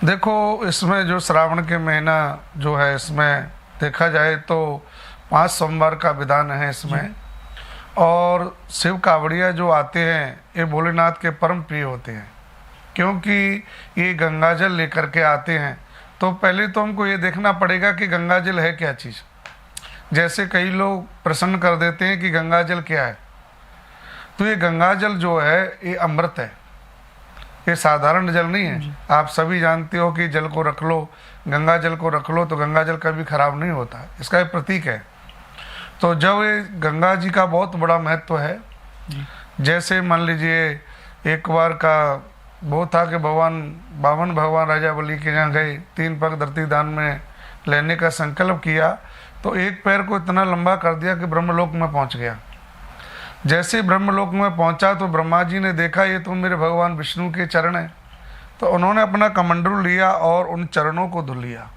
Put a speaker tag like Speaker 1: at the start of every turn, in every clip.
Speaker 1: देखो, इसमें जो श्रावण के महीना जो है, इसमें देखा जाए तो 5 सोमवार का विधान है इसमें। और शिव कावड़िया जो आते हैं ये भोलेनाथ के परम प्रिय होते हैं, क्योंकि ये गंगा जल लेकर के आते हैं। तो पहले तो हमको ये देखना पड़ेगा कि गंगा जल है क्या चीज़। जैसे कई लोग प्रश्न कर देते हैं कि गंगा जल क्या है, तो ये गंगा जल जो है ये अमृत है, ये साधारण जल नहीं है। आप सभी जानते हो कि जल को रख लो, गंगा जल को रख लो तो गंगा जल कभी खराब नहीं होता, इसका एक प्रतीक है। तो जब ये गंगा जी का बहुत बड़ा महत्व है, जैसे मान लीजिए एक बार का वो था कि बावन भगवान राजा बलि के यहाँ गए, 3 पग धरती दान में लेने का संकल्प किया, तो एक पैर को इतना लंबा कर दिया कि ब्रह्मलोक में पहुँच गया। जैसे ब्रह्मलोक में पहुंचा तो ब्रह्मा जी ने देखा ये तो मेरे भगवान विष्णु के चरण हैं, तो उन्होंने अपना कमंडलू लिया और उन चरणों को धुल लिया।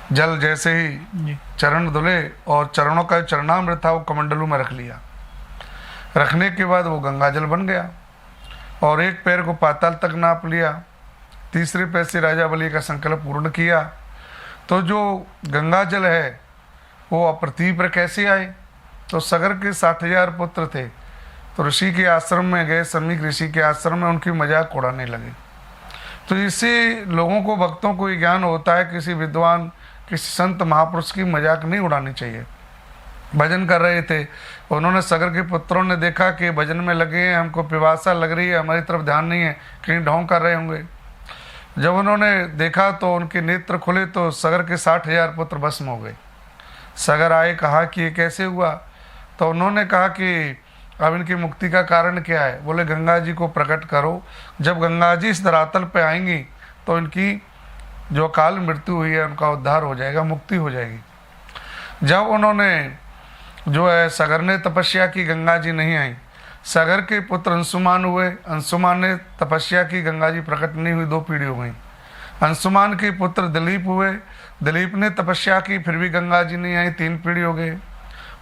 Speaker 1: जल जैसे ही चरण धुले और चरणों का चरणामृत था वो कमंडलू में रख लिया। रखने के बाद वो गंगा जल बन गया और एक पैर को पाताल तक नाप लिया। तीसरे पैर से राजा बलि का संकल्प पूर्ण किया। तो जो गंगा जल है वो पृथ्वी पर कैसे आए? तो सगर के 60,000 पुत्र थे, तो ऋषि के आश्रम में गए, सम्यक ऋषि के आश्रम में उनकी मजाक उड़ाने लगे। तो इससे लोगों को, भक्तों को ये ज्ञान होता है किसी विद्वान, किसी संत महापुरुष की मजाक नहीं उड़ानी चाहिए। भजन कर रहे थे, उन्होंने सगर के पुत्रों ने देखा कि भजन में लगे हैं, हमको पिपासा लग रही है, हमारी तरफ ध्यान नहीं है, कहीं ढोंग कर रहे होंगे। जब उन्होंने देखा तो उनके नेत्र खुले तो सगर के 60,000 पुत्र भस्म हो गए। सगर आए, कहा कि ये कैसे हुआ? तो उन्होंने कहा कि अब इनकी मुक्ति का कारण क्या है? बोले गंगा जी को प्रकट करो। जब गंगा जी इस धरातल पे आएंगी तो इनकी जो काल मृत्यु हुई है उनका उद्धार हो जाएगा, मुक्ति हो जाएगी। जब उन्होंने जो है सगर ने तपस्या की, गंगा जी नहीं आई। सगर के पुत्र अंशुमान हुए, अंशुमान ने तपस्या की, गंगा जी प्रकट नहीं हुई, 2 पीढ़ी हो गई। अंशुमान के पुत्र दिलीप हुए, दिलीप ने तपस्या की, फिर भी गंगा जी नहीं आई, 3 पीढ़ी हो गए।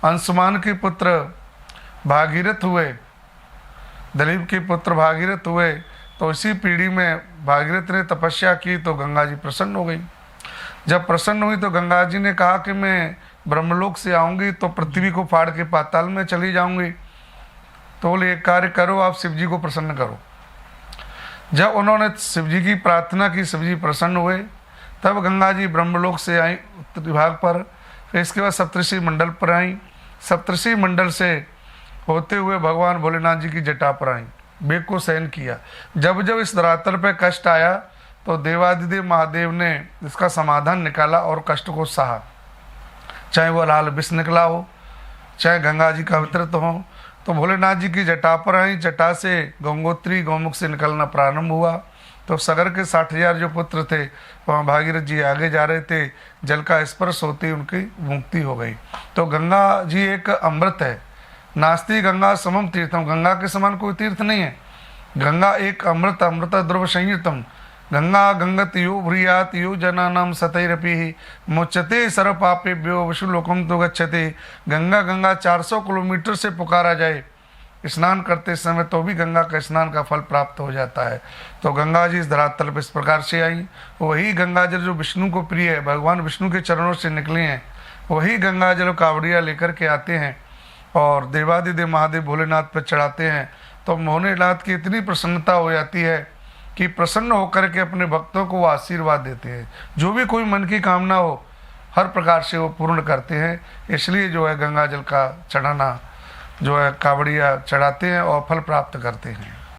Speaker 1: अंशुमान के पुत्र भागीरथ हुए, दिलीप के पुत्र भागीरथ हुए, तो इसी पीढ़ी में भागीरथ ने तपस्या की तो गंगा जी प्रसन्न हो गई। जब प्रसन्न हुई तो गंगा जी ने कहा कि मैं ब्रह्मलोक से आऊँगी तो पृथ्वी को फाड़ के पाताल में चली जाऊँगी। तो बोले एक कार्य करो, आप शिव जी को प्रसन्न करो। जब उन्होंने शिव जी की प्रार्थना की, शिव जी प्रसन्न हुए, तब गंगा जी ब्रह्मलोक से आई उत्तर विभाग पर। फिर इसके बाद सप्तऋषि मंडल पर आई, सप्तऋषि मंडल से होते हुए भगवान भोलेनाथ जी की जटा पर आई, बेग को सहन किया। जब जब इस धरातल पर कष्ट आया तो देवादिदेव महादेव ने इसका समाधान निकाला और कष्ट को सहा। चाहे वो लाल विष निकला हो, चाहे गंगा जी का अवतरित हो, तो भोलेनाथ जी की जटा पर आई। जटा से गंगोत्री गौमुख से निकलना प्रारंभ हुआ। तो सगर के 60,000 जो पुत्र थे वहाँ भागीरथ जी आगे जा रहे थे, जल का स्पर्श होते ही उनकी मुक्ति हो गई। तो गंगा जी एक अमृत है। नास्ति गंगा समम तीर्थम, गंगा के समान कोई तीर्थ नहीं है। गंगा एक अमृत, अमृत द्रव संयुतम। गंगा गंगत यो भ्रियात यो जनानाम सतैरपि मुच्यते सर्व पापेभ्यो विष्णुलोकम तो गच्छते। गंगा गंगा 400 किलोमीटर से पुकारा जाए स्नान करते समय तो भी गंगा का स्नान का फल प्राप्त हो जाता है। तो गंगा जी इस धरातल पर इस प्रकार से आई। वही गंगा जल जो विष्णु को प्रिय है, भगवान विष्णु के चरणों से निकले हैं, वही गंगा जल कावड़िया लेकर के आते हैं और देवादिदेव महादेव भोलेनाथ पर चढ़ाते हैं। तो भोलेनाथ की इतनी प्रसन्नता हो जाती है कि प्रसन्न होकर के अपने भक्तों को वो आशीर्वाद देते हैं। जो भी कोई मन की कामना हो हर प्रकार से वो पूर्ण करते हैं। इसलिए जो है गंगा जल का चढ़ाना जो है कावड़िया चढ़ाते हैं और फल प्राप्त करते हैं।